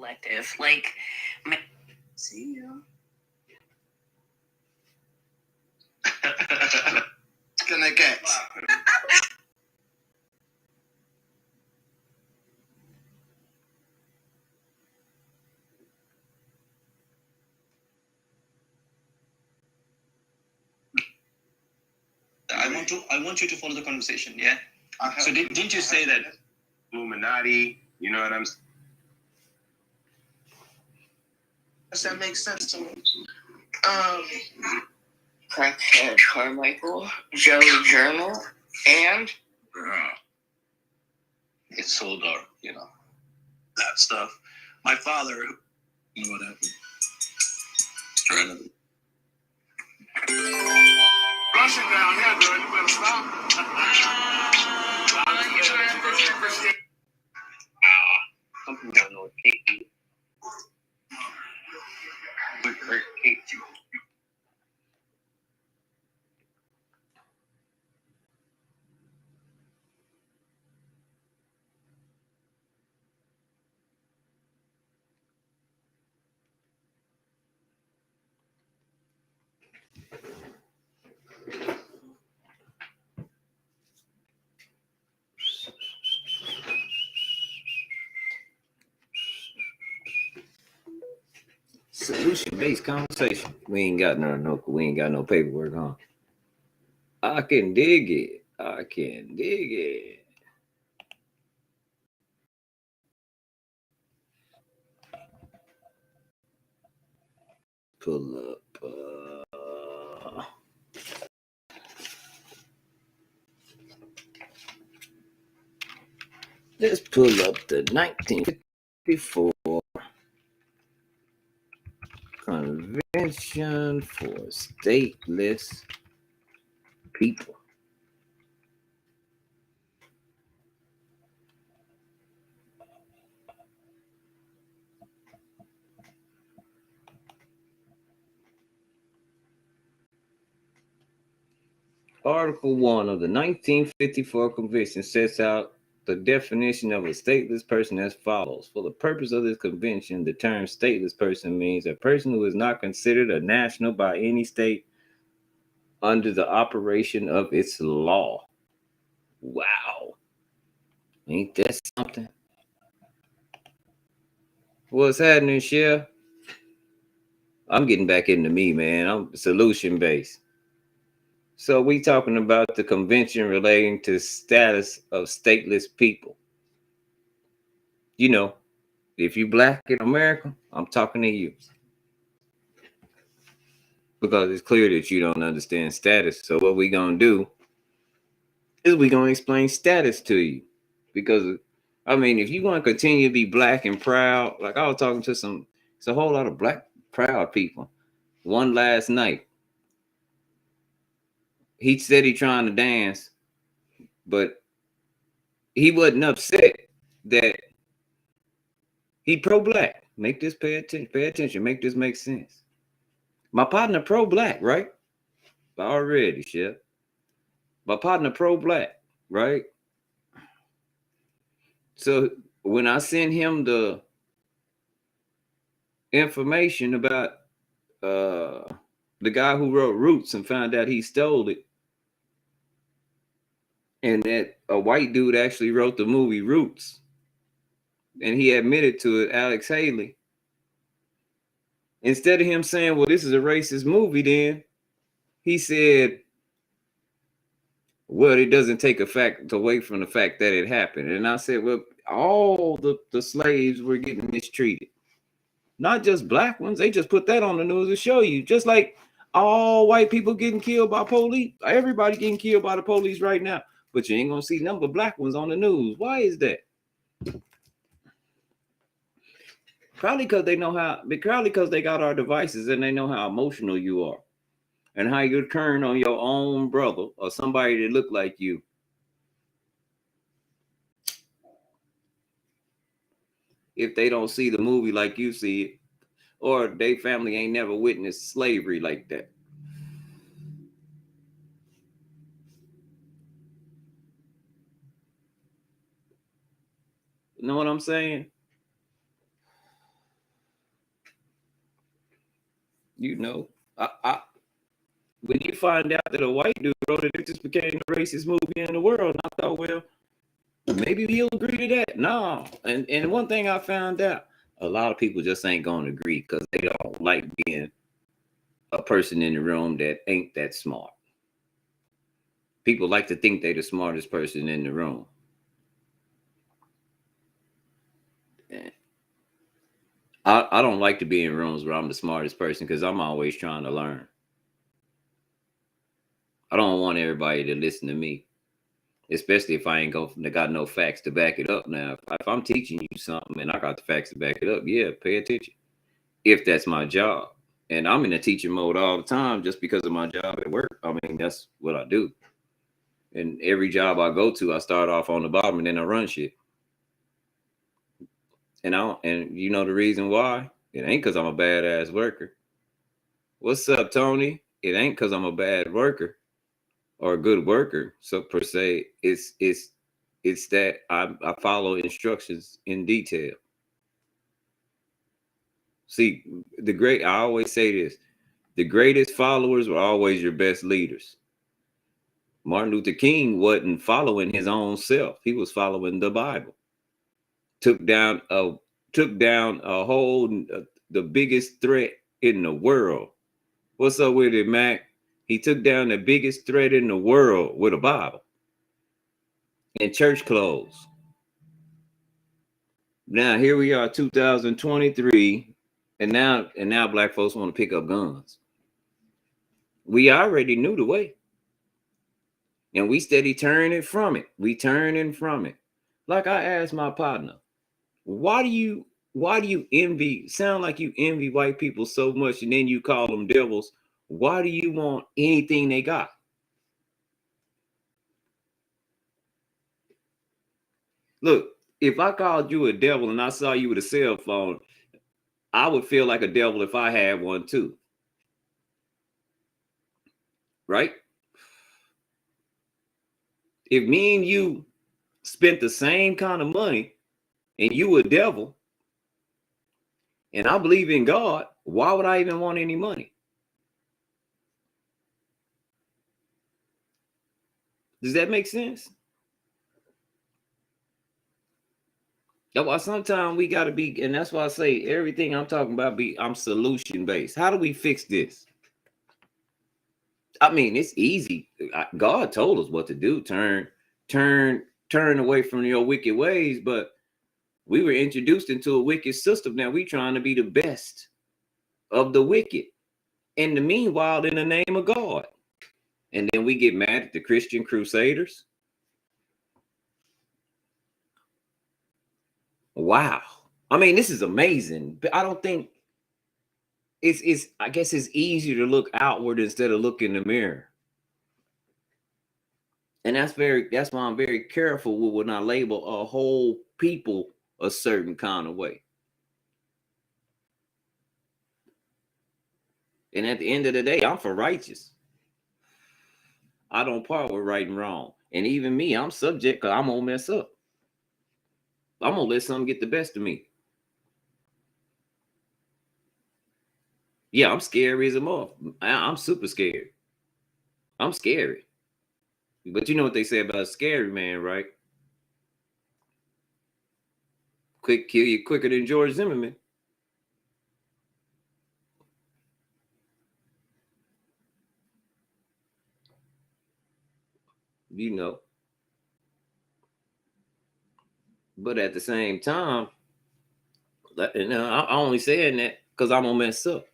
collective. Like, see you. Gonna get. I want you to follow the conversation, yeah? So didn't you say that Illuminati, you know what I'm saying? Does that make sense to me? Crackhead Carmichael, Joey Journal, and It's so dark, you know. That stuff. My father, you know what happened? Trying to Rushing down here, girl. You better stop. something down there with Kate. With her Kate. Solution-based conversation. We ain't got no paperwork, huh? I can dig it. I can dig it. Pull up. Let's pull up the 1954 Convention for Stateless People. Article 1 of the 1954 Convention sets out the definition of a stateless person as follows. For the purpose of this convention, the term stateless person means a person who is not considered a national by any state under the operation of its law. Wow. Ain't that something? What's happening, Chef? I'm getting back into me, man. I'm solution-based. So we talking about the convention relating to status of stateless people. You know, if you black in America, I'm talking to you. Because it's clear that you don't understand status. So what we gonna do is we gonna explain status to you. Because, I mean, if you want to continue to be black and proud, like I was talking to it's a whole lot of black proud people. One last night, he said he trying to dance, but he wasn't upset that he pro-black. Make this pay attention, make this make sense. My partner pro-black, right? Already, Chef. My partner pro-black, right? So when I send him the information about the guy who wrote Roots and found out he stole it, and that a white dude actually wrote the movie Roots, and he admitted to it, Alex Haley. Instead of him saying, well, this is a racist movie, then he said, well, it doesn't take a fact away from the fact that it happened. And I said, well, all the slaves were getting mistreated. Not just black ones. They just put that on the news to show you. Just like all white people getting killed by police. Everybody getting killed by the police right now. But you ain't going to see none but black ones on the news. Why is that? Probably because they know how, probably because they got our devices and they know how emotional you are. And how you turn on your own brother or somebody that look like you. If they don't see the movie like you see it, or their family ain't never witnessed slavery like that. You know what I'm saying? You know, when you find out that a white dude wrote it, it just became the racist movie in the world. And I thought, well, maybe he'll agree to that. No. And one thing I found out, a lot of people just ain't gonna agree because they don't like being a person in the room that ain't that smart. People like to think they're the smartest person in the room. I don't like to be in rooms where I'm the smartest person because I'm always trying to learn. I don't want everybody to listen to me, especially if I ain't got no facts to back it up. Now, if I'm teaching you something and I got the facts to back it up, yeah, pay attention. If that's my job. And I'm in a teaching mode all the time just because of my job at work. I mean, that's what I do. And every job I go to, I start off on the bottom and then I run shit. And you know the reason why? It ain't because I'm a badass worker. What's up, Tony? It ain't because I'm a bad worker or a good worker. So per se, it's that I follow instructions in detail. See, I always say this: the greatest followers were always your best leaders. Martin Luther King wasn't following his own self; he was following the Bible. Took down a whole the biggest threat in the world. What's up with it, Mac? He took down the biggest threat in the world with a Bible and church clothes. Now here we are, 2023, and now black folks want to pick up guns. We already knew the way, and we steady turning from it. We turning from it. Like I asked my partner, why do you envy? Sound like you envy white people so much, and then you call them devils. Why do you want anything they got? Look, if I called you a devil and I saw you with a cell phone, I would feel like a devil if I had one too. Right? If me and you spent the same kind of money and you a devil and I believe in God, why would I even want any money? Does that make sense? That's why sometimes we got to be, and that's why I say everything I'm talking about I'm solution based. How do we fix this? I mean, it's easy. God told us what to do. Turn away from your wicked ways, but we were introduced into a wicked system. Now we trying to be the best of the wicked. In the meanwhile, in the name of God. And then we get mad at the Christian crusaders. Wow. I mean, this is amazing. But I don't think I guess it's easier to look outward instead of look in the mirror. And that's why I'm very careful with when I label a whole people a certain kind of way. And at the end of the day, I'm for righteous. I don't part with right and wrong. And even me, I'm subject because I'm gonna mess up. I'm gonna let something get the best of me. Yeah, I'm scary as a muff. I'm super scared. I'm scary. But you know what they say about a scary man, right? Quick kill you quicker than George Zimmerman. You know. But at the same time, I'm only saying that because I'm gonna mess up.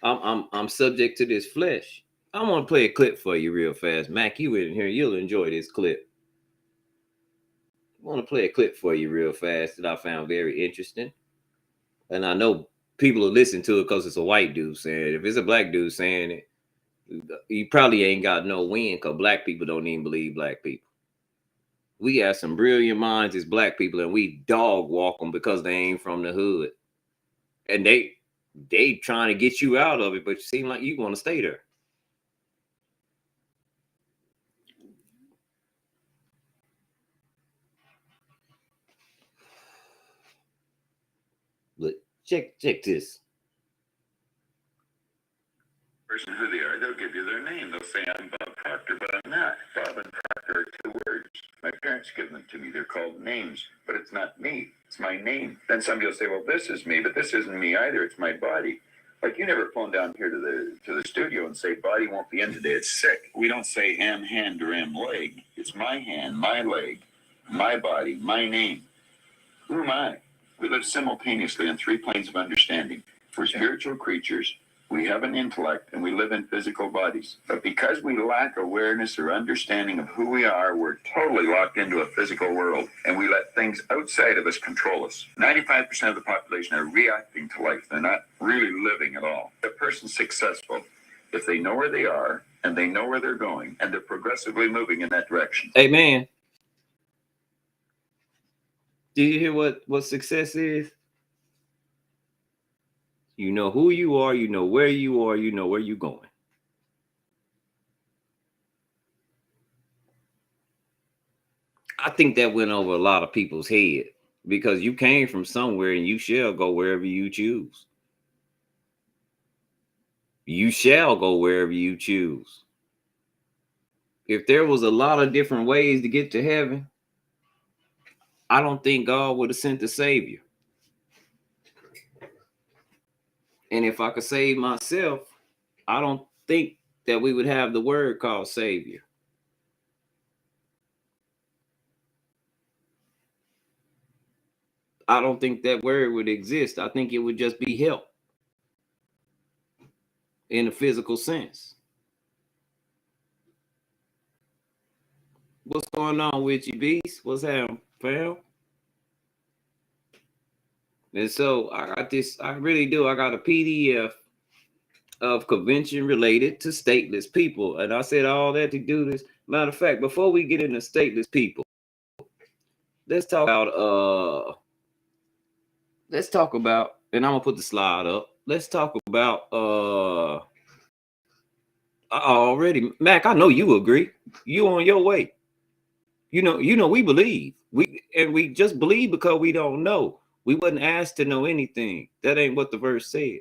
I'm subject to this flesh. I want to play a clip for you real fast. Mac, you in here, you'll enjoy this clip. I want to play a clip for you real fast that I found very interesting. And I know people will listen to it because it's a white dude saying it. If it's a black dude saying it, you probably ain't got no win because black people don't even believe black people. We have some brilliant minds as black people and we dog walk them because they ain't from the hood. And they trying to get you out of it, but you seem like you want to stay there. Look, check this. person who they are, they'll give you their name. They'll say, I'm Bob Proctor, but I'm not. Bob and Proctor are two words. My parents give them to me. They're called names, but it's not me. It's my name. Then somebody will say, well, this is me, but this isn't me either. It's my body. Like, you never phone down here to the studio and say, body won't be in today. It's sick. We don't say am hand or am leg. It's my hand, my leg, my body, my name. Who am I? We live simultaneously on three planes of understanding. We're spiritual creatures. We have an intellect, and we live in physical bodies. But because we lack awareness or understanding of who we are, we're totally locked into a physical world, and we let things outside of us control us. 95% of the population are reacting to life. They're not really living at all. A person's successful if they know where they are, and they know where they're going, and they're progressively moving in that direction. Amen. Do you hear what success is? You know who you are, you know where you are, you know where you're going. I think that went over a lot of people's head because you came from somewhere and you shall go wherever you choose. You shall go wherever you choose. If there was a lot of different ways to get to heaven, I don't think God would have sent the Savior. And if I could save myself, I don't think that we would have the word called Savior. I don't think that word would exist. I think it would just be help in a physical sense. What's going on with you, Beast? What's happening, fam? And so I got this, I really do. I got a PDF of convention related to stateless people. And I said all that to do this. Matter of fact, before we get into stateless people, let's talk about, and I'm gonna put the slide up. Let's talk about already, Mac, I know you agree. You on your way. You know, we believe. We just believe because we don't know. We wasn't asked to know anything. That ain't what the verse said.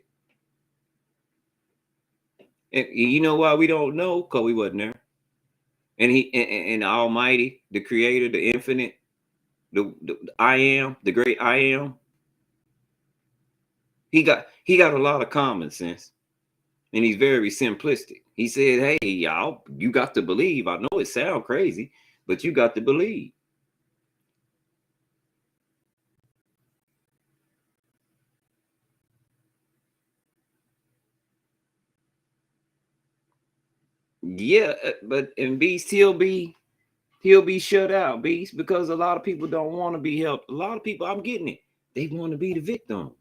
And you know why we don't know? Because we wasn't there. And and the Almighty, the Creator, the Infinite, the I am, the great I am. He got a lot of common sense, and he's very simplistic. He said, "Hey, y'all, you got to believe. I know it sounds crazy, but you got to believe." Yeah, but and Beast, he'll be shut out, Beast, because a lot of people don't want to be helped. A lot of people, I'm getting it. They want to be the victim.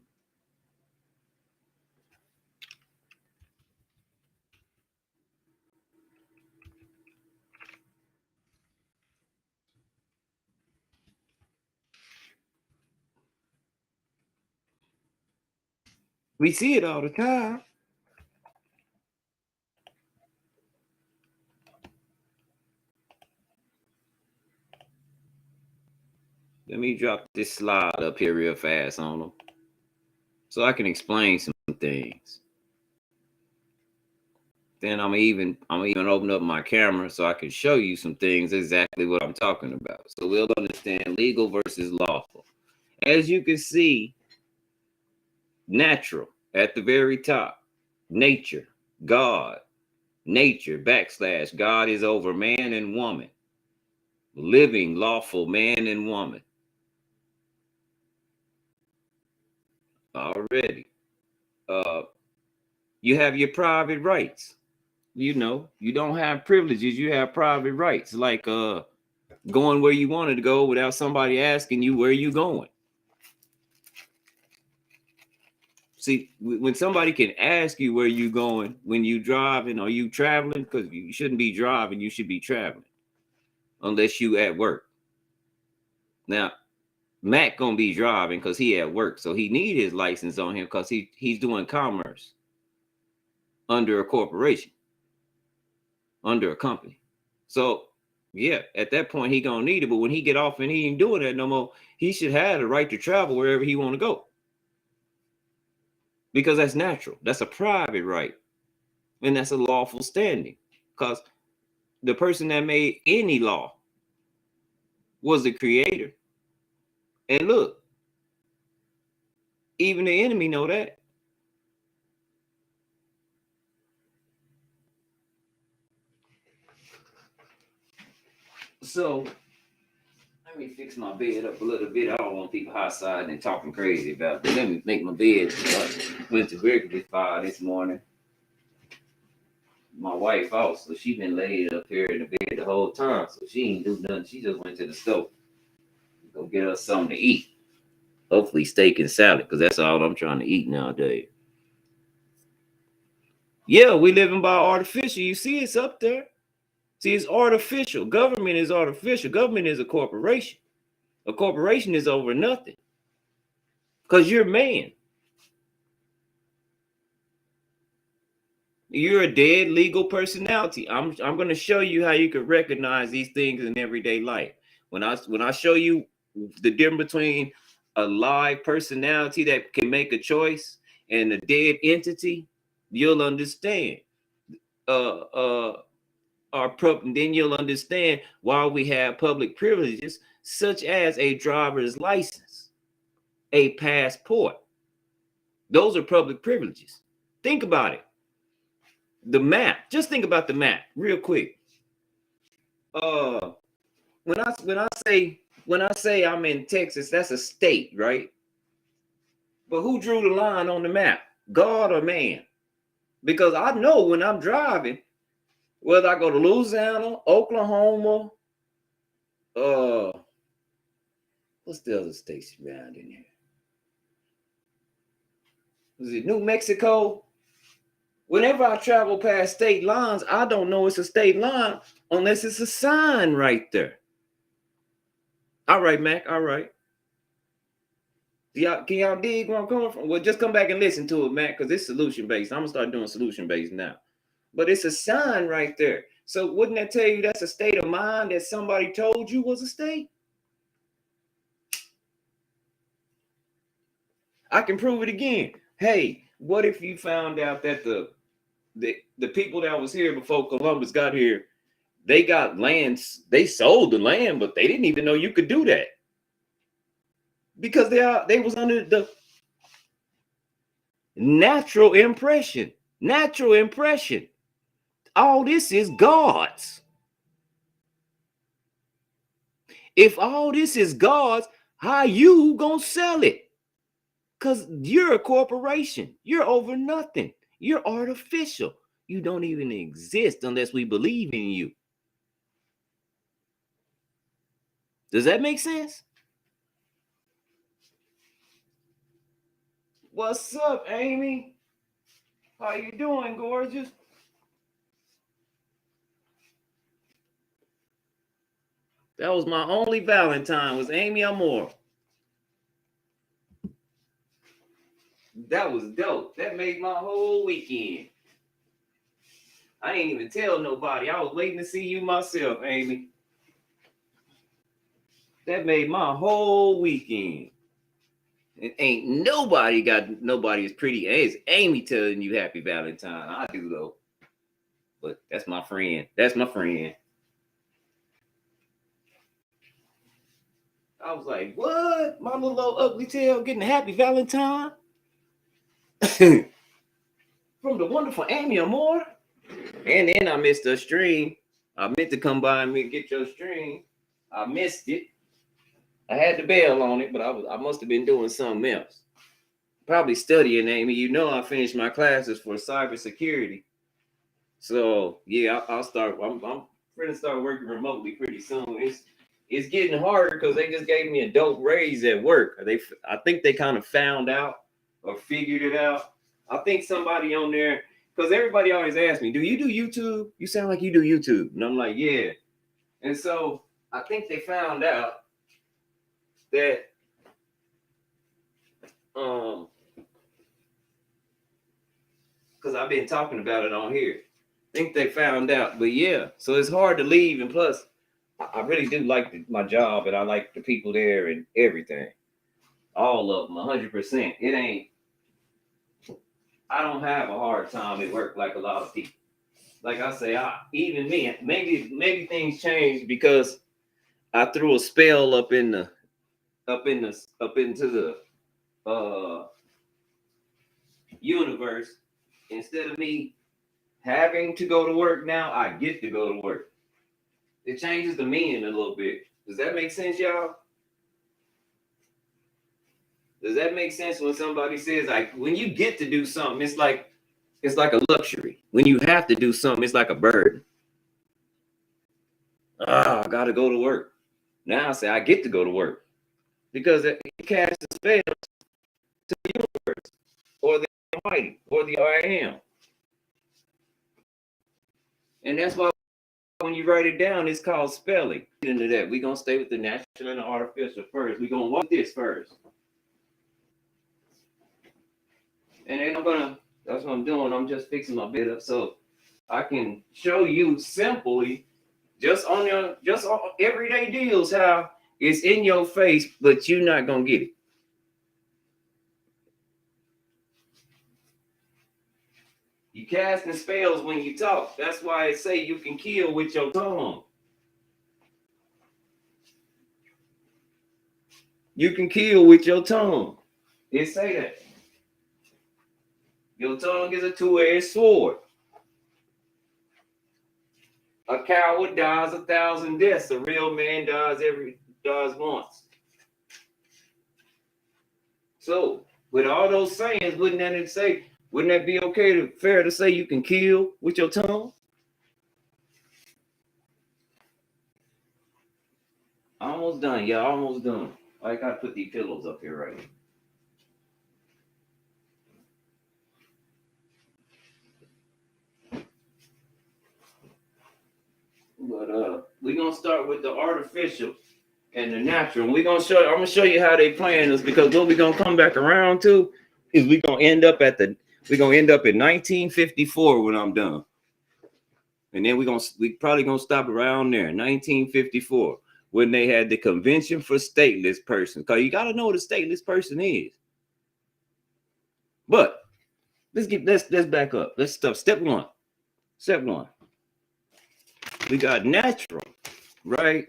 We see it all the time. Let me drop this slide up here real fast on them so I can explain some things. Then I'm even open up my camera so I can show you some things exactly what I'm talking about. So we'll understand legal versus lawful. As you can see, natural at the very top, nature, God, nature, / God is over man and woman, living, lawful man and woman. Already. You have your private rights. You know, you don't have privileges, you have private rights, like going where you wanted to go without somebody asking you where you going. See, when somebody can ask you where you going when you driving or you traveling, because you shouldn't be driving, you should be traveling unless you at work. Now, Mac gonna be driving because he at work, so he need his license on him because he's doing commerce under a corporation, under a company. So yeah, at that point he gonna need it. But when he get off and he ain't doing that no more, he should have the right to travel wherever he want to go, because that's natural. That's a private right. And that's a lawful standing, because the person that made any law was the creator. And look, even the enemy know that. So let me fix my bed up a little bit. I don't want people outside and talking crazy about it. Let me make my bed. Went to regular fire this morning. My wife also, she been laid up here in the bed the whole time, so she ain't do nothing. She just went to the stove. Go get us something to eat. Hopefully steak and salad, because that's all I'm trying to eat nowadays. Yeah, we living by artificial. You see, it's up there. See, it's artificial. Government is artificial. Government is a corporation. A corporation is over nothing. Because you're a man. You're a dead legal personality. I'm going to show you how you can recognize these things in everyday life. When I show you the difference between a live personality that can make a choice and a dead entity, you'll understand. Then you'll understand why we have public privileges such as a driver's license, a passport. Those are public privileges. Think about it. The map. Just think about the map real quick. When I say I'm in Texas, that's a state, right? But who drew the line on the map? God or man? Because I know when I'm driving, whether I go to Louisiana, Oklahoma, what's the other states around in here? Was it New Mexico? Whenever I travel past state lines, I don't know it's a state line unless it's a sign right there. All right, Mac. All right. Can y'all dig where I'm coming from? Well, just come back and listen to it, Mac, because it's solution based. I'm gonna start doing solution based now. But it's a sign right there. So wouldn't that tell you that's a state of mind that somebody told you was a state? I can prove it again. Hey, what if you found out that the people that was here before Columbus got here, they got lands, they sold the land, but they didn't even know you could do that. Because they was under the natural impression. Natural impression. All this is God's. If all this is God's, how you gonna sell it? Because you're a corporation. You're over nothing. You're artificial. You don't even exist unless we believe in you. Does that make sense? What's up, Amy? How you doing, gorgeous? That was my only Valentine, was Amy Amore. That was dope. That made my whole weekend. I ain't even tell nobody. I was waiting to see you myself, Amy. That made my whole weekend. And ain't nobody got nobody as pretty as Amy telling you happy Valentine. I do though. But that's my friend. That's my friend. I was like, what? My little old ugly tail getting a happy Valentine? From the wonderful Amy Amore. And then I missed a stream. I meant to come by and get your stream. I missed it. I had the bell on it, but I must have been doing something else. Probably studying, Amy. You know I finished my classes for cybersecurity. So yeah, I'll start. I'm gonna start working remotely pretty soon. It's getting harder because they just gave me a dope raise at work. I think they kind of found out or figured it out. I think somebody on there, because everybody always asks me, do you do YouTube? You sound like you do YouTube. And I'm like, yeah. And so I think they found out that because I've been talking about it on here. I think they found out, but yeah, so it's hard to leave. And plus, I really do like my job, and I like the people there and everything. All of them, 100%. It ain't. I don't have a hard time at work like a lot of people. Like I say, even me, maybe things change because I threw a spell up into the universe. Instead of me having to go to work now, I get to go to work. It changes the meaning a little bit. Does that make sense, y'all? Does that make sense when somebody says, like, when you get to do something, it's like a luxury. When you have to do something, it's like a burden. I gotta go to work. Now I say I get to go to work because it casts a spell to the universe or the Almighty or the I am. And that's why when you write it down, it's called spelling. Get into that. We're gonna stay with the natural and the artificial first. We're gonna walk this first. And then that's what I'm doing. I'm just fixing my bit up so I can show you simply, just on everyday deals, how it's in your face, but you're not gonna get it. You casting spells when you talk. That's why it say you can kill with your tongue. You can kill with your tongue. It say that. Your tongue is a two-edged sword. A coward dies 1,000 deaths. A real man dies once. So, with all those sayings, wouldn't that be fair to say you can kill with your tongue? Almost done, y'all. Almost done. I gotta put these pillows up here right here. But we're gonna start with the artificial and the natural. I'm gonna show you how they playing this, because what we're gonna come back around to is we're gonna end up at 1954 when I'm done. And then we probably gonna stop around there, 1954, when they had the convention for stateless persons. Because you gotta know what a stateless person is. But let's back up. Let's start. Step one. We got natural, right?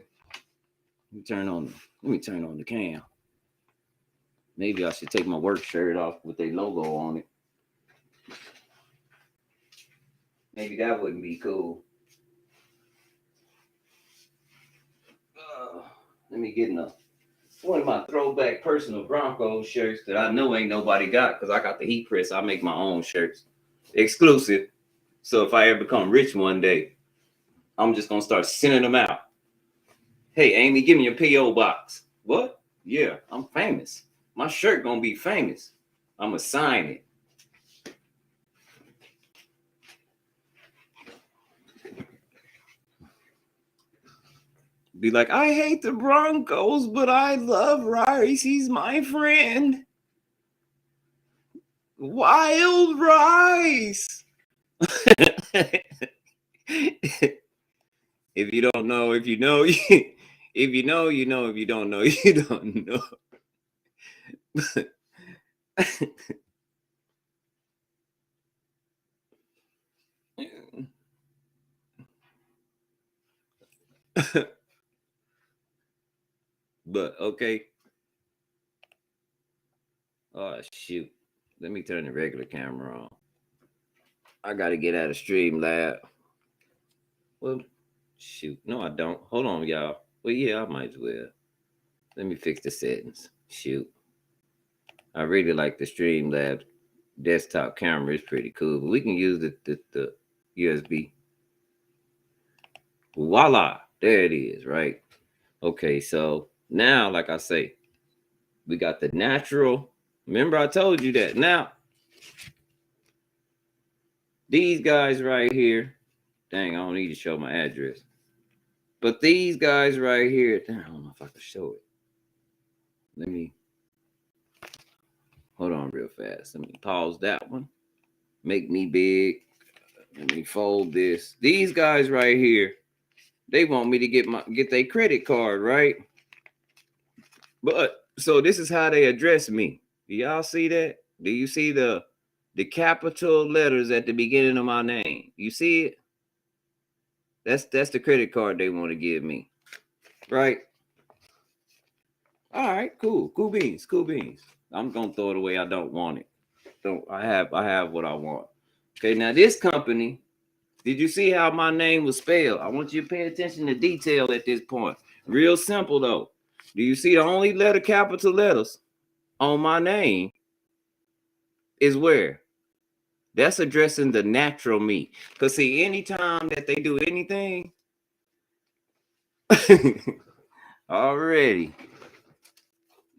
Let me turn on the cam. Maybe I should take my work shirt off with a logo on it. Maybe that wouldn't be cool. Let me get one of my throwback personal Broncos shirts that I know ain't nobody got, because I got the heat press. I make my own shirts. Exclusive. So if I ever become rich one day, I'm just going to start sending them out. Hey, Amy, give me a P.O. box. What? Yeah, I'm famous. My shirt going to be famous. I'm going to sign it. Be like, I hate the Broncos, but I love Rice. He's my friend. Wild Rice. If you don't know, if you know, if you know, you know. If you don't know, you don't know. But okay. Oh shoot. Let me turn the regular camera on. I gotta get out of Streamlab. Well, shoot. No, I don't. Hold on, y'all. Well, yeah, I might as well. Let me fix the settings. Shoot. I really like the Streamlab desktop camera. It's pretty cool. But we can use the USB. Voila. There it is, right? Okay, so now, like I say, we got the natural. Remember, I told you that. Now, these guys right here. Dang, I don't need to show my address. But these guys right here. Dang, I don't know if I can show it. Let me. Hold on real fast. Let me pause that one. Make me big. Let me fold this. These guys right here, they want me to get their credit card, right? But so this is how they address me. Do y'all see that? Do you see the the capital letters at the beginning of my name. You see it? That's the credit card they want to give me. Right? All right, cool. Cool beans, cool beans. I'm gonna throw it away. I don't want it. I have what I want. Okay, now this company, did you see how my name was spelled? I want you to pay attention to detail at this point. Real simple though. Do you see the only letter, capital letters on my name is where? That's addressing the natural me. Because see, anytime that they do anything, already.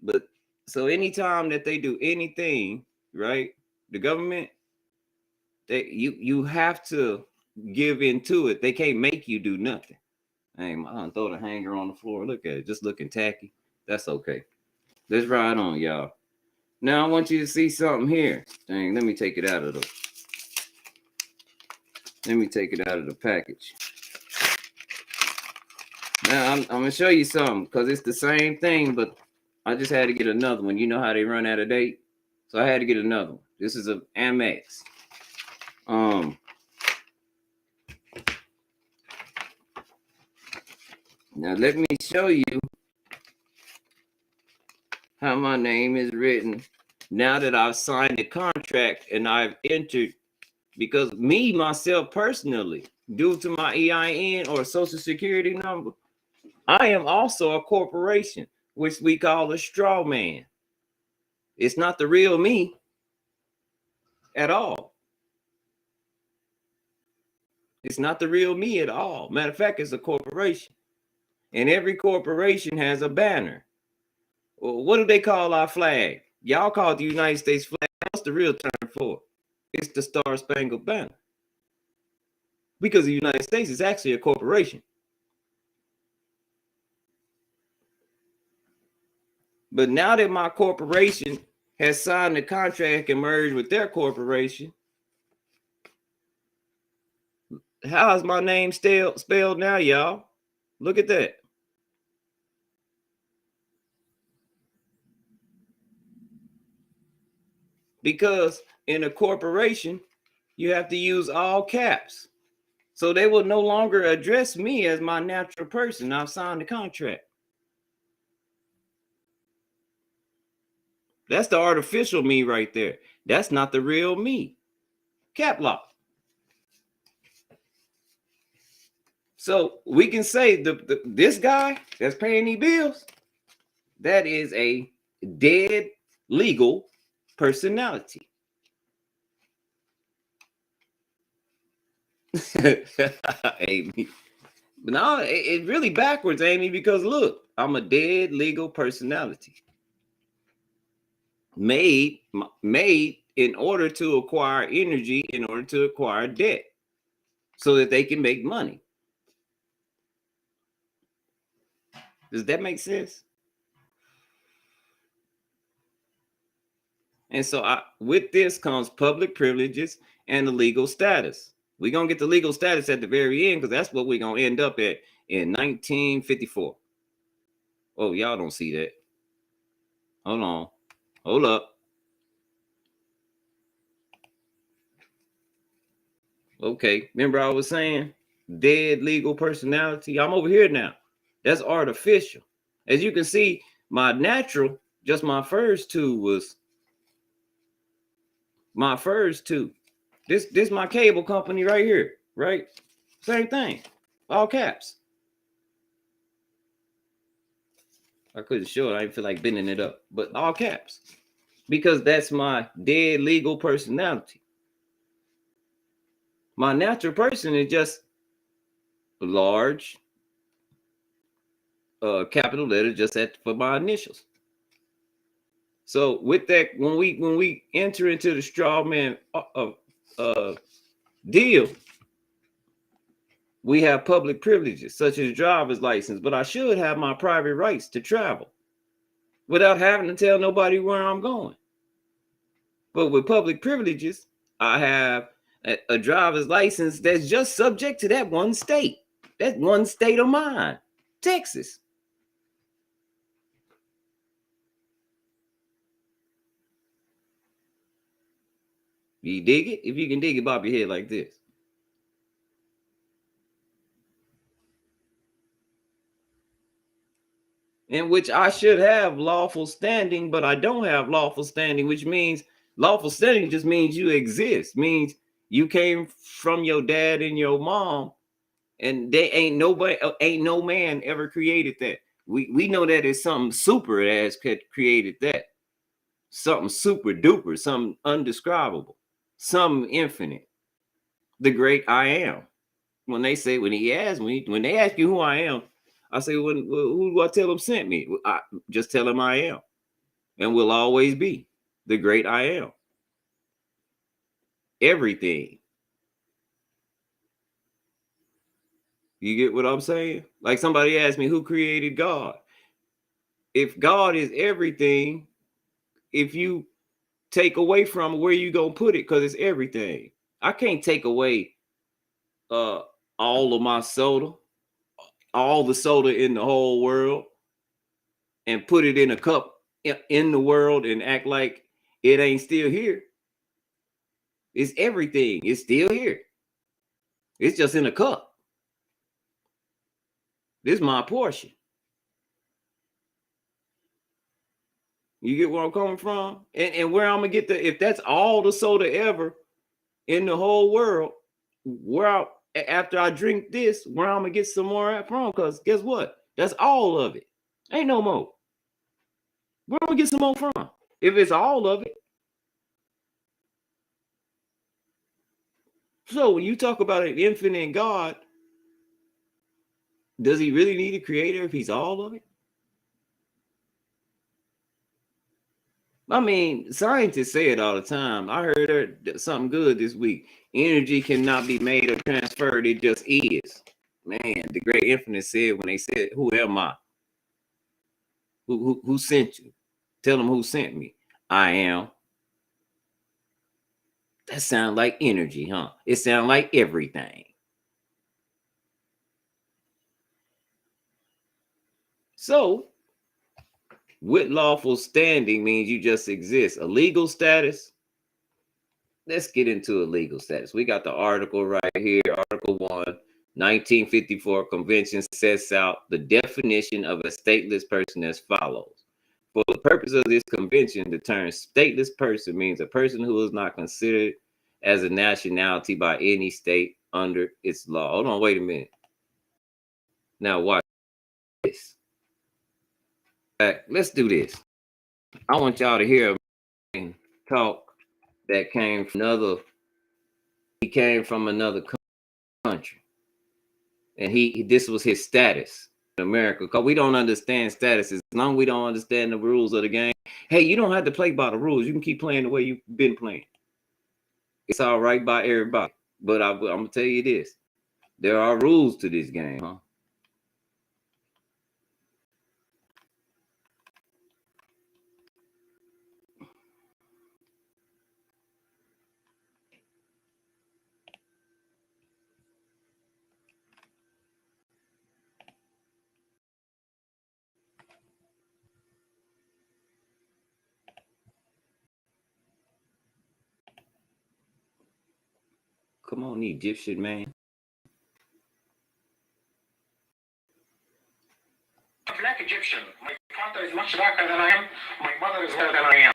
But so anytime that they do anything, right? The government, you have to give into it. They can't make you do nothing. Hey, I done throw the hanger on the floor. Look at it, just looking tacky. That's okay. Let's ride on, y'all. Now I want you to see something here. Dang, let me take it out of the. Let me take it out of the package. Now I'm gonna show you something because it's the same thing, but I just had to get another one. You know how they run out of date, so I had to get another one. This is a Amex. Now let me show you how my name is written now that I've signed the contract and I've entered, because me, myself personally, due to my EIN or social security number, I am also a corporation, which we call a straw man. It's not the real me at all. It's not the real me at all. Matter of fact, it's a corporation. And every corporation has a banner. Well, what do they call our flag? Y'all call it the United States flag. What's the real term for it? It's the Star Spangled Banner. Because the United States is actually a corporation. But now that my corporation has signed the contract and merged with their corporation, how is my name spelled now, y'all? Look at that. Because in a corporation, you have to use all caps. So they will no longer address me as my natural person. I've signed the contract. That's the artificial me right there. That's not the real me. Cap lock. So we can say this guy that's paying these bills, that is a dead legal personality. Amy. But now it's really backwards, Amy, because look, I'm a dead legal personality. Made in order to acquire energy, in order to acquire debt, so that they can make money. Does that make sense? And so with this comes public privileges and the legal status. We're going to get the legal status at the very end because that's what we're going to end up at in 1954. Oh, y'all don't see that. Hold on. Hold up. Okay. Remember I was saying dead legal personality? I'm over here now. That's artificial. As you can see, my natural, just my first two was my first two. This my cable company right here, right? Same thing. All caps. I couldn't show it. I didn't feel like bending it up, but all caps. Because that's my dead legal personality. My natural person is just large capital letter just for my initials. So with that, when we enter into the straw man deal, we have public privileges such as driver's license, but I should have my private rights to travel without having to tell nobody where I'm going. But with public privileges, I have a driver's license that's just subject to that one state. That one state of mine, Texas. You dig it? If you can dig it, bob your head like this. In which I should have lawful standing, but I don't have lawful standing, which means lawful standing just means you exist, means you came from your dad and your mom, and they ain't no man ever created that. We know that it's something super that has created that, something super duper, something undescribable, something infinite, the great I am. When they ask you who I am, I say, who do I tell them sent me? I just tell them I am, and will always be the great I am. Everything. You get what I'm saying? Like somebody asked me, who created God? If God is everything, if you take away from where you gonna put it, because it's everything. I can't take away all of my soda, all the soda in the whole world, and put it in a cup in the world and act like it ain't still here. It's everything. It's still here. It's just in a cup. This is my portion. You get where I'm coming from? And where I'm gonna get if that's all the soda ever in the whole world, after I drink this, where I'm gonna get some more from? Because guess what? That's all of it. Ain't no more. Where am I gonna get some more from? If it's all of it. So when you talk about an infinite God, does he really need a creator if he's all of it? I mean, scientists say it all the time. I heard something good this week. Energy cannot be made or transferred. It just is. Man, the great infinite said when they said, who am I? Who sent you? Tell them who sent me. I am. That sounds like energy, huh? It sounds like everything. So, with lawful standing means you just exist. A legal status. Let's get into a legal status. We got the article right here. Article 1, 1954 Convention sets out the definition of a stateless person as follows. For the purpose of this convention, the term stateless person means a person who is not considered as a nationality by any state under its law. Hold on, wait a minute. Now watch this. Let's do this. I want y'all to hear a talk that came from another country. And this was his status in America, because we don't understand statuses. As long as we don't understand the rules of the game, hey, you don't have to play by the rules. You can keep playing the way you've been playing. It's all right by everybody. But I'm gonna tell you this: there are rules to this game, huh? Come on, Egyptian man. Black Egyptian. My father is much darker than I am. My mother is lighter than I am.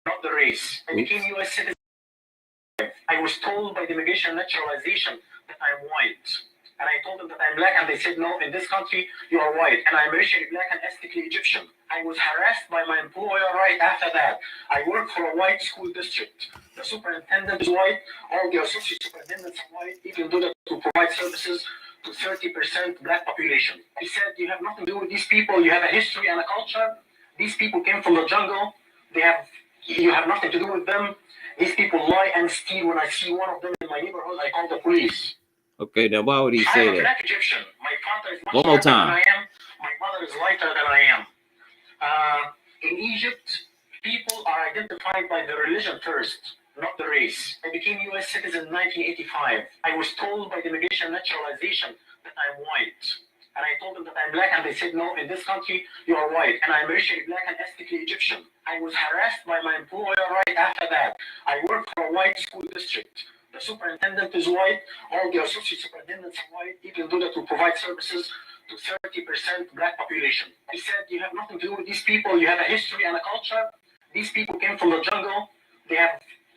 Not the race. I became U.S. citizen. I was told by the immigration naturalization that I'm white. And I told them that I'm black, and they said, no, in this country, you are white. And I'm racially black and ethnically Egyptian. I was harassed by my employer right after that. I work for a white school district. The superintendent is white. All the associate superintendents are white, even though to provide services to 30% black population. He said, you have nothing to do with these people. You have a history and a culture. These people came from the jungle. You have nothing to do with them. These people lie and steal. When I see one of them in my neighborhood, I call the police. Okay, now why would he say that? I'm a black Egyptian. My father is much One more darker than time. I am. My mother is lighter than I am. In Egypt, people are identified by the religion first, not the race. I became U.S. citizen in 1985. I was told by the immigration naturalization that I'm white. And I told them that I'm black, and they said, no, in this country, you are white. And I'm racially black and ethnically Egyptian. I was harassed by my employer right after that. I work for a white school district. The superintendent is white, all the associate superintendents are white, even though that we provide services to 30% black population. I said, you have nothing to do with these people. You have a history and a culture. These people came from the jungle.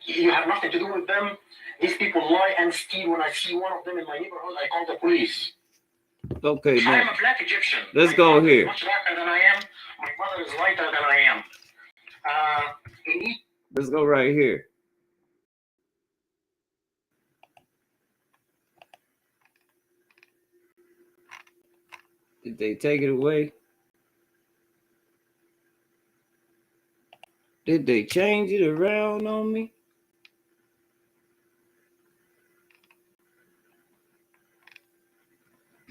You have nothing to do with them. These people lie and steal. When I see one of them in my neighborhood, I call the police. Okay, I'm now a black Egyptian. let's My go father is here. much darker than I am. My mother is lighter than I am. Let's go right here. Did they take it away? Did they change it around on me?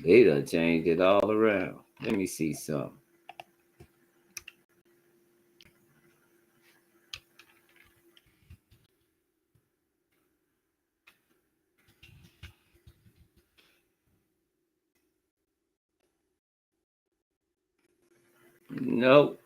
They done changed it all around. Let me see something. Nope.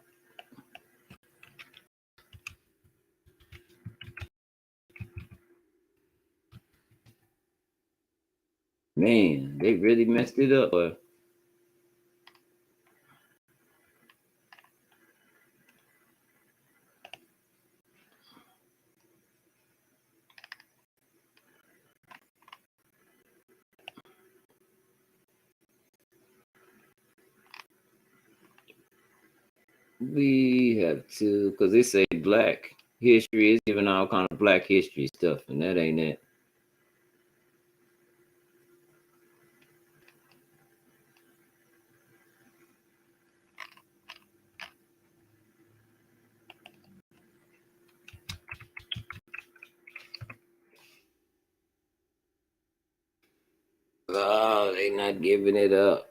Man, they really messed it up. We have to, because they say black history is giving all kind of black history stuff, and that ain't it. Oh, they not giving it up.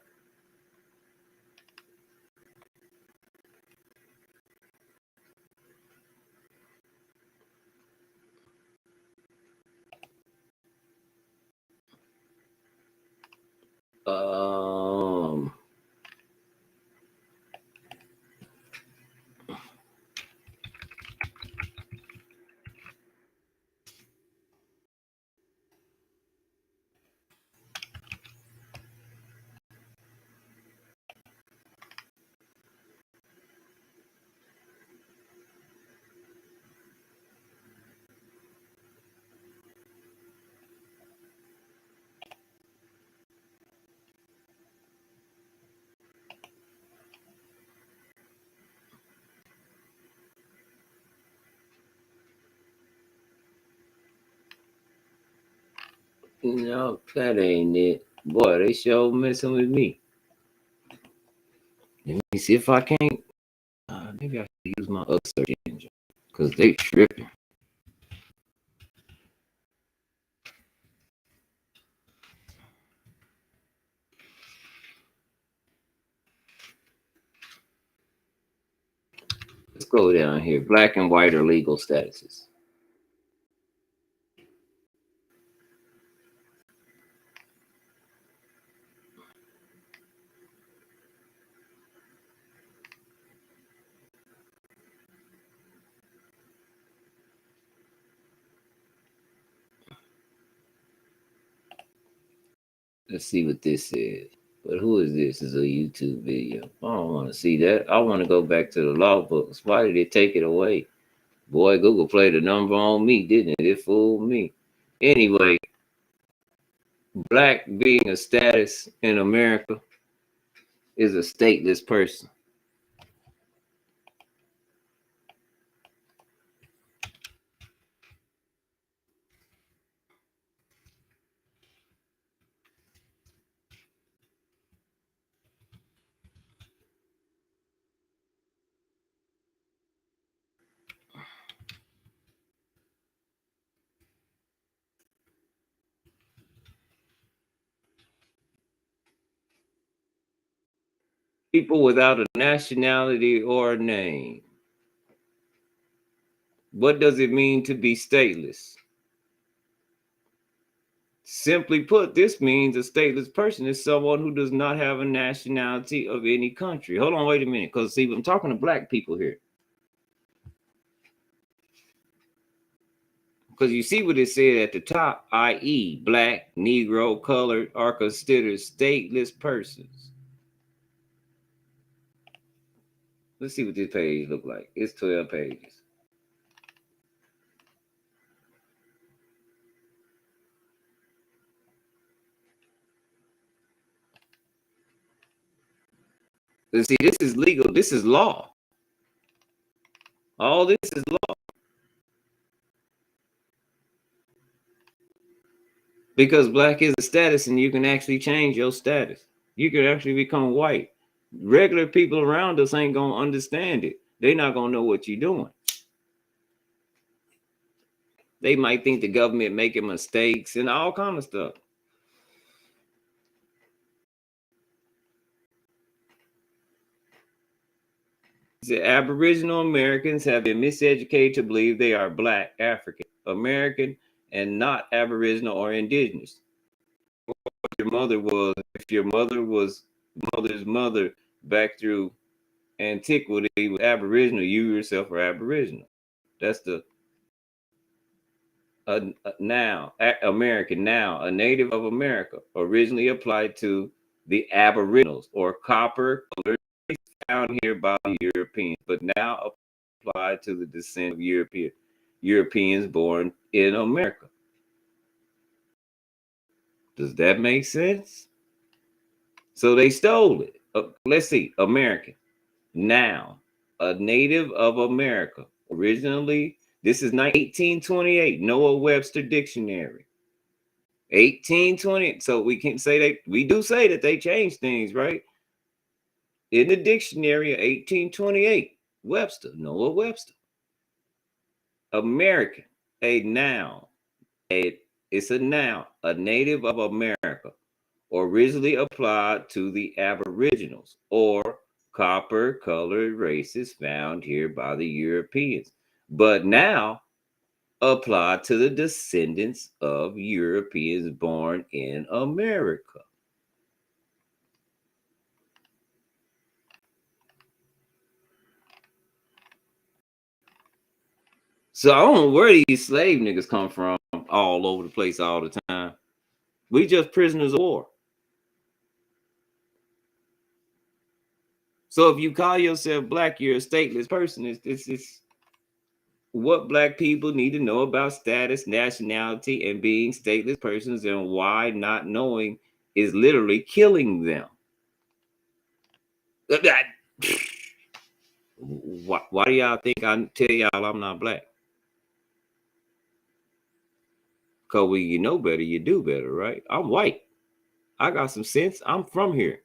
No, that ain't it. Boy, they sure messing with me. Let me see if I can't. Maybe I should use my other search engine, because they tripping. Let's go down here. Black and white or legal statuses. Let's see what this is. But who is this? This is a YouTube video. I don't want to see that. I want to go back to the law books. Why did they take it away? Boy, Google played a number on me, didn't it? It fooled me. Anyway, black being a status in America is a stateless person. People without a nationality or a name. What does it mean to be stateless? Simply put, this means a stateless person is someone who does not have a nationality of any country. Hold on, wait a minute, because see, I'm talking to black people here. Because you see what it said at the top, i.e., black, Negro, colored are considered stateless persons. Let's see what this page look like. It's 12 pages. Let's see, this is legal. This is law. All this is law. Because black is a status and you can actually change your status. You can actually become white. Regular people around us ain't going to understand it. They're not going to know what you're doing. They might think the government making mistakes and all kind of stuff. The Aboriginal Americans have been miseducated to believe they are black, African, American, and not Aboriginal or indigenous. Your mother was, if your mother was mother's mother back through antiquity was Aboriginal, you yourself are Aboriginal. That's the now American, now a native of America, originally applied to the Aboriginals or copper found here by the Europeans, but now applied to the descent of Europeans born in America. Does that make sense? So they stole it. Let's see, American, now a native of America, originally. This is 1828, Noah Webster Dictionary. 1820. So we can say we do say that they changed things, right? In the dictionary of 1828, Webster, Noah Webster. American, a noun. It's a noun, a native of America, originally applied to the Aboriginals or copper-colored races found here by the Europeans, but now applied to the descendants of Europeans born in America. So I don't know where these slave niggas come from all over the place all the time. We just prisoners of war. So if you call yourself black, you're a stateless person. It's what black people need to know about status, nationality, and being stateless persons, and why not knowing is literally killing them. Why do y'all think I tell y'all I'm not black? Because when you know better, you do better, right? I'm white. I got some sense. I'm from here.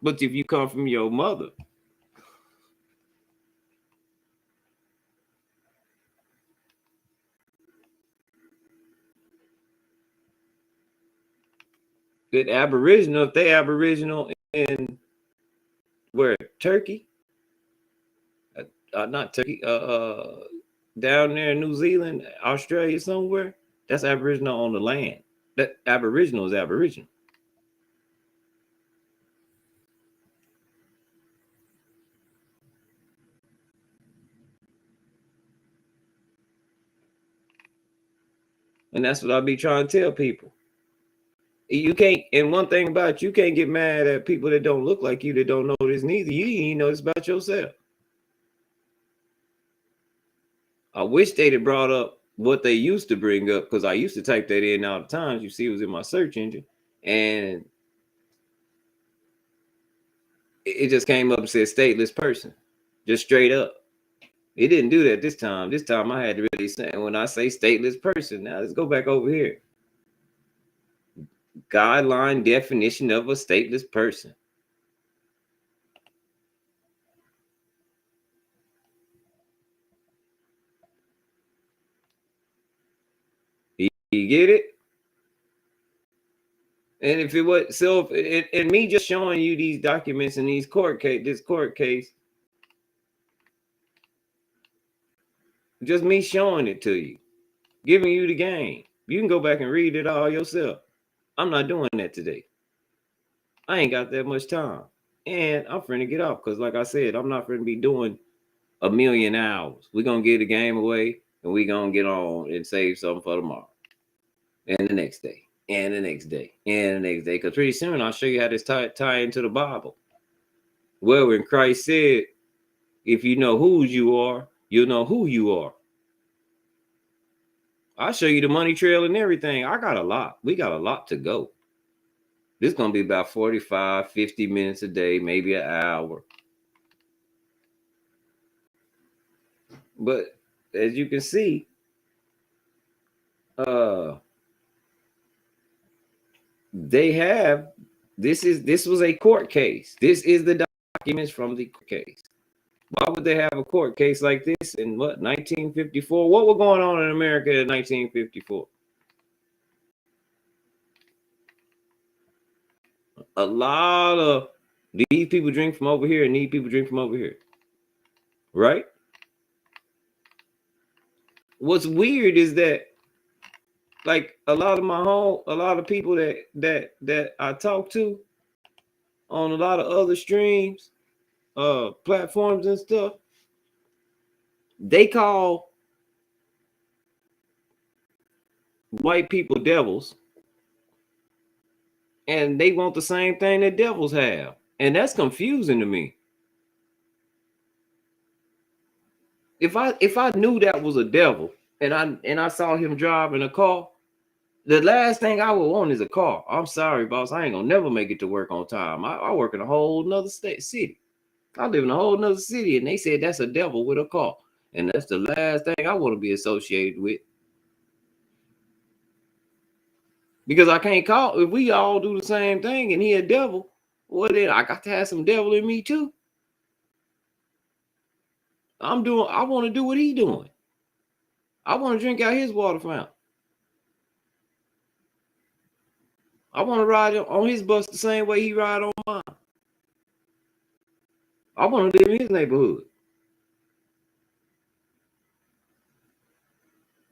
But if you come from your mother, good Aboriginal, if they Aboriginal in where? Turkey? Not Turkey, down there in New Zealand, Australia, somewhere. That's Aboriginal on the land. That Aboriginal is Aboriginal. And that's what I be trying to tell people. You can't, and one thing about it, you can't get mad at people that don't look like you, that don't know this neither. You ain't know this about yourself. I wish they'd have brought up what they used to bring up, because I used to type that in all the times. You see, it was in my search engine, and it just came up and said stateless person, just straight up. It didn't do that this time. This time I had to really say, when I say stateless person, now let's go back over here. Guideline definition of a stateless person. You get it? And if it was so, and me just showing you these documents in these this court case, Just me showing it to you, giving you the game. You can go back and read it all yourself. I'm not doing that today. I ain't got that much time. And I'm finna get off because, like I said, I'm not finna be doing a million hours. We're going to get the game away and we're going to get on and save something for tomorrow. And the next day. And the next day. And the next day. Because pretty soon I'll show you how this tie into the Bible. Well, when Christ said, if you know whose you are, you'll know who you are. I'll show you the money trail and everything. I got a lot. We got a lot to go. This is going to be about 45, 50 minutes a day, maybe an hour. But as you can see, they have, this was a court case. This is the documents from the court case. Why would they have a court case like this in what, 1954? What was going on in America in 1954? A lot of these people drink from over here and these people drink from over here. Right? What's weird is that, like, a lot of people that I talk to on a lot of other streams, platforms and stuff, they call white people devils, and they want the same thing that devils have, and that's confusing to me. If I knew that was a devil and I saw him driving a car, the last thing I would want is a car. I'm sorry, boss. I ain't gonna never make it to work on time. I work in a whole nother city. I live in a whole nother city, and they said that's a devil with a car. And that's the last thing I want to be associated with. Because I can't call, if we all do the same thing and he a devil, well then I got to have some devil in me too. I want to do what he doing. I want to drink out his water fountain. I want to ride on his bus the same way he ride on mine. I want to live in his neighborhood.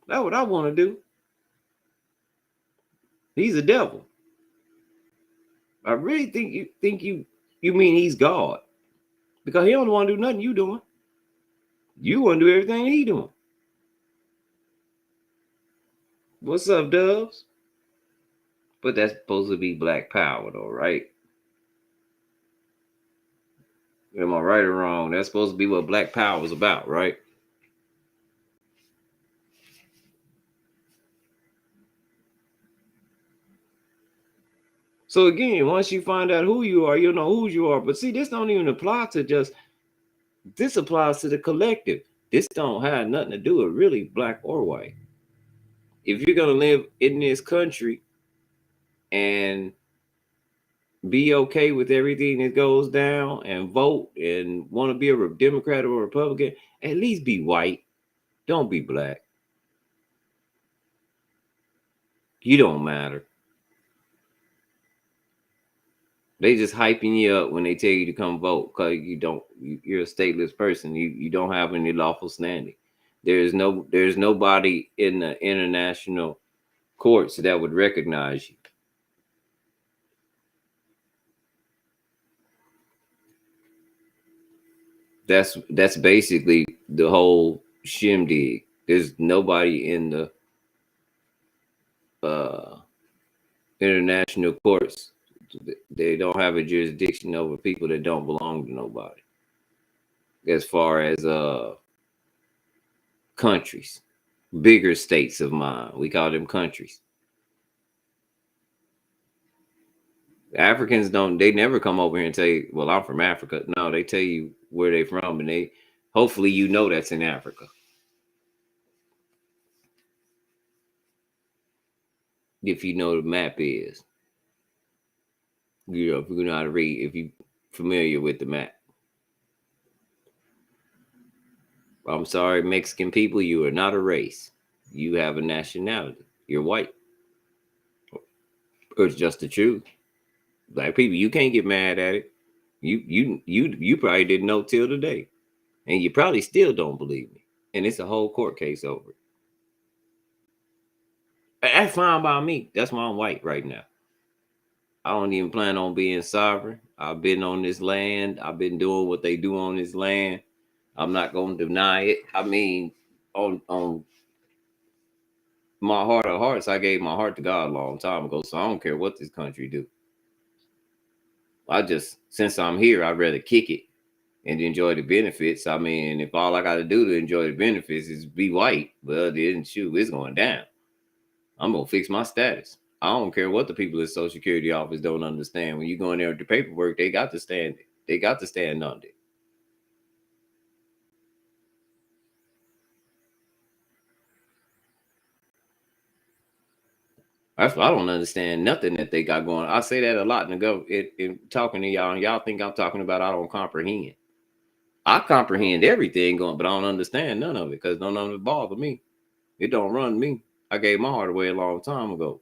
That's what I want to do. He's a devil. I really think you mean he's God, because he don't want to do nothing you doing. You want to do everything he doing. What's up, Doves? But that's supposed to be black power, though, right? Am I right or wrong? That's supposed to be what black power is about, right? So again, once you find out who you are, you'll know who you are. But see, this don't even apply to just, this applies to the collective. This don't have nothing to do with really black or white. If you're going to live in this country and be okay with everything that goes down and vote and want to be a Democrat or a Republican, at least be white. Don't be black. You don't matter. They just hyping you up when they tell you to come vote because you're a stateless person. You don't have any lawful standing. There's nobody in the international courts that would recognize you. That's basically the whole shindig. There's nobody in the international courts. They don't have a jurisdiction over people that don't belong to nobody. As far as countries, bigger states of mind, we call them countries. Africans they never come over here and say, well, I'm from Africa. No, they tell you where they're from, and hopefully you know that's in Africa. If you know the map is. If you know how to read, if you're familiar with the map. I'm sorry, Mexican people, you are not a race. You have a nationality. You're white. It's just the truth. Black people, you can't get mad at it. You probably didn't know till today. And you probably still don't believe me. And it's a whole court case over it. That's fine by me. That's why I'm white right now. I don't even plan on being sovereign. I've been on this land. I've been doing what they do on this land. I'm not going to deny it. I mean, on my heart of hearts, I gave my heart to God a long time ago, so I don't care what this country do. Since I'm here, I'd rather kick it and enjoy the benefits. I mean, if all I got to do to enjoy the benefits is be white, well, then shoot, it's going down. I'm going to fix my status. I don't care what the people at the Social Security office don't understand. When you go in there with the paperwork, they got to stand it. They got to stand on it. That's why I don't understand nothing that they got going. I say that a lot in talking to y'all, and y'all think I'm talking about I don't comprehend. I comprehend everything going, but I don't understand none of it because none of it bother me. It don't run me. I gave my heart away a long time ago.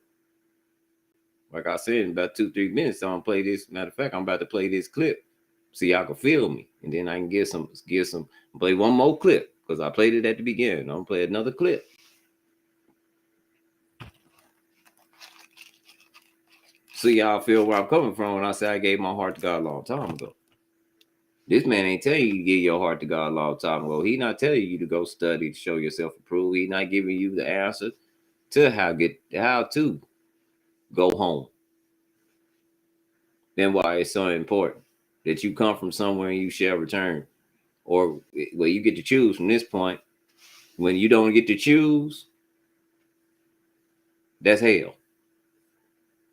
Like I said, in about 2-3 minutes, I'm gonna play this. Matter of fact, I'm about to play this clip. See y'all can feel me. And then I can play one more clip because I played it at the beginning. I'm gonna play another clip. So y'all feel where I'm coming from when I say I gave my heart to God a long time ago. This man ain't telling you to give your heart to God a long time ago. He not telling you to go study to show yourself approved. He not giving you the answer to how to go home. Then why it's so important that you come from somewhere and you shall return. Or well, you get to choose from this point. When you don't get to choose, that's hell.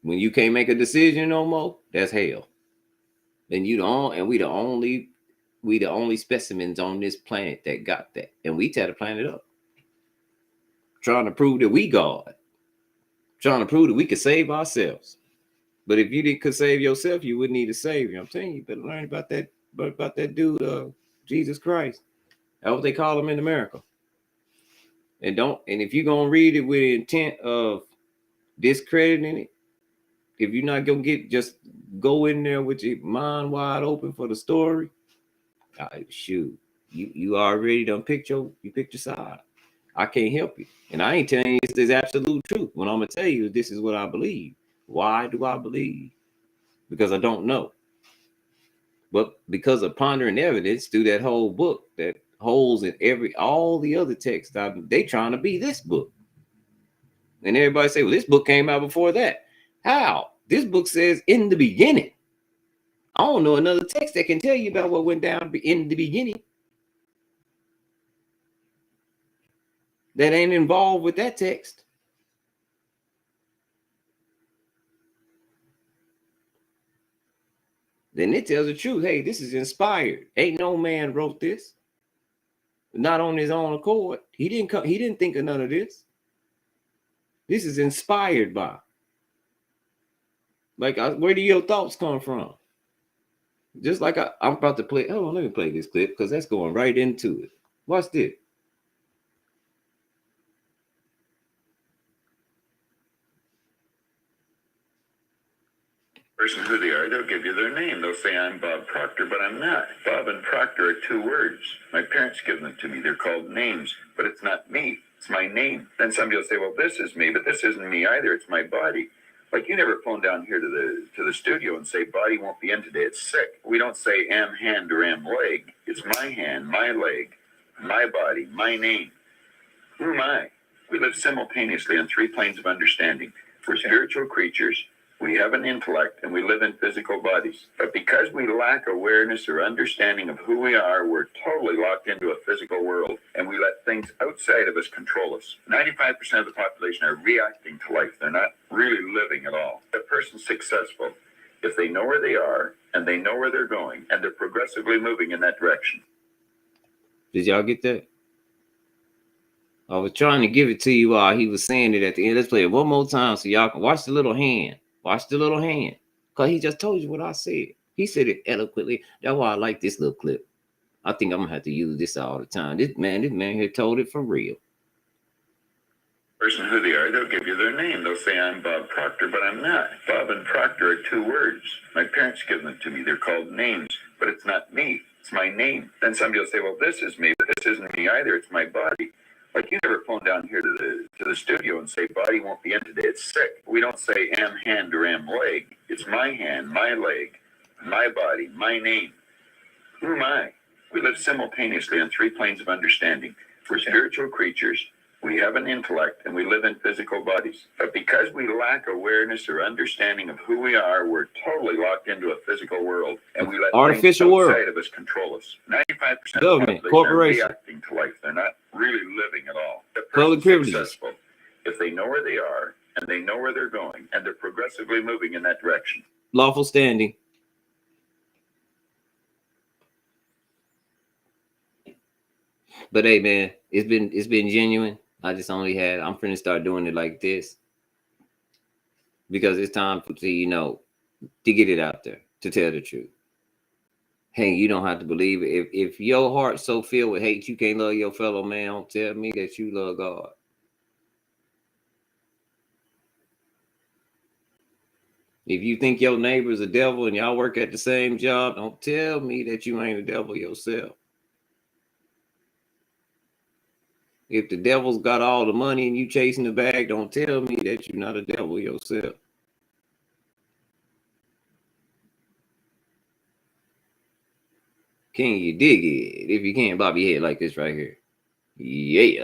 When you can't make a decision no more, that's hell. Then we the only specimens on this planet that got that. And we tear the planet up. Trying to prove that we God. Trying to prove that we could save ourselves. But if you could save yourself, you wouldn't need a savior. I'm telling you, better learn about that dude, Jesus Christ. That's what they call him in America. And if you're gonna read it with the intent of discrediting it, if you're not gonna just go in there with your mind wide open for the story, shoot, you already done picked your side. I can't help you, and I ain't telling you it's the absolute truth. What I'm gonna tell you is this is what I believe. Why do I believe? Because I don't know, but because of pondering evidence through that whole book, that holes in all the other texts, they trying to be this book. And everybody say, well, this book came out before that. How? This book says in the beginning. I don't know another text that can tell you about what went down in the beginning that ain't involved with that text. Then it tells the truth. Hey, this is inspired. Ain't no man wrote this. Not on his own accord. He didn't think of none of this. This is inspired by. Like, where do your thoughts come from? Just like I'm about to play. Hold on, let me play this clip because that's going right into it. Watch this. Person who they are, they'll give you their name. They'll say, I'm Bob Proctor, but I'm not. Bob and Proctor are 2 words. My parents give them to me. They're called names, but it's not me. It's my name. Then somebody will say, well, this is me, but this isn't me either. It's my body. Like, you never phone down here to the studio and say, body won't be in today. It's sick. We don't say am hand or am leg. It's my hand, my leg, my body, my name. Who am I? We live simultaneously on 3 planes of understanding. We're spiritual creatures. We have an intellect and we live in physical bodies. But because we lack awareness or understanding of who we are, we're totally locked into a physical world and we let things outside of us control us. 95% of the population are reacting to life. They're not really living at all. A person's successful if they know where they are and they know where they're going and they're progressively moving in that direction. Did y'all get that? I was trying to give it to you while he was saying it at the end. Let's play it one more time so y'all can watch the little hand. Watch the little hand. Because he just told you what I said. He said it eloquently. That's why I like this little clip. I think I'm going to have to use this all the time. This man here told it for real. Person who they are, they'll give you their name. They'll say, I'm Bob Proctor, but I'm not. Bob and Proctor are 2 words. My parents give them to me. They're called names, but it's not me. It's my name. Then somebody will say, well, this is me, but this isn't me either. It's my body. Like, you never phone down here to the studio and say, body won't be in today. It's sick. We don't say am hand or am leg. It's my hand, my leg, my body, my name. Who am I? We live simultaneously on three planes of understanding. We're spiritual creatures. We have an intellect, and we live in physical bodies. But because we lack awareness or understanding of who we are, we're totally locked into a physical world, and we let Artificial things world. outside of us control us. 95% of the Government, population corporation. are reacting to life. They're not really living at all. The Public person's privileges. successful if they know where they are, and they know where they're going, and they're progressively moving in that direction. Lawful standing. But hey, man, it's been genuine. I'm finna start doing it like this because it's time to get it out there, to tell the truth. Hey, you don't have to believe it. If your heart's so filled with hate, you can't love your fellow man, don't tell me that you love God. If you think your neighbor's a devil and y'all work at the same job, don't tell me that you ain't a devil yourself. If the devil's got all the money and you chasing the bag, don't tell me that you're not a devil yourself. Can you dig it? If you can't, bob your head like this right here. Yeah.